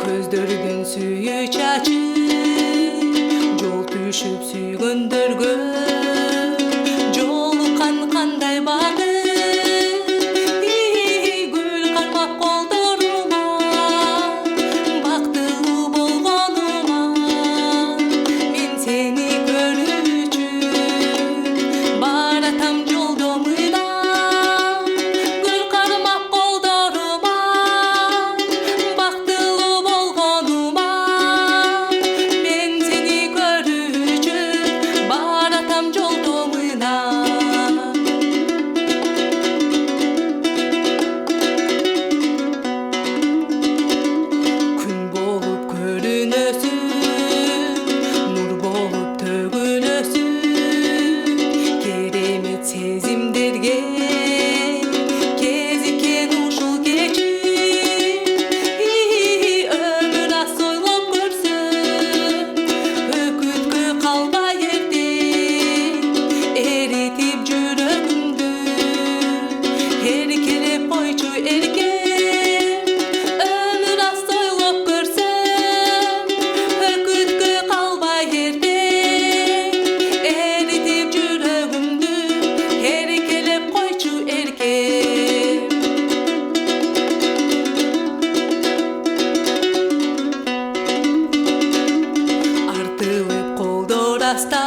көздөрдүн сүйүү чачып жол түшүп сүйгөндөргө жолуккан кандай бакыт гүл кармап колдорума бактылуу болгонума мен сени көрүүчү баратам жолдомуйда гүл кармап колдорума бактылуу болгонума мен сени көрүүчү баратам жолдомуйда. Күн болуп көрүнөсүң, нур болуп төгүлөсүң, керемет сезимдерге кезиккен ушул кечи өмүр аз ойлоп көрсөм өкүткө калбай эрте эритип жүрөгүмдү эркелеп койчу эркем өмүр аз ойлоп көрсөм өкүткө калбай эрте эритип жүрөгүмдү эркелеп койчу эркем. Артылып колдор аста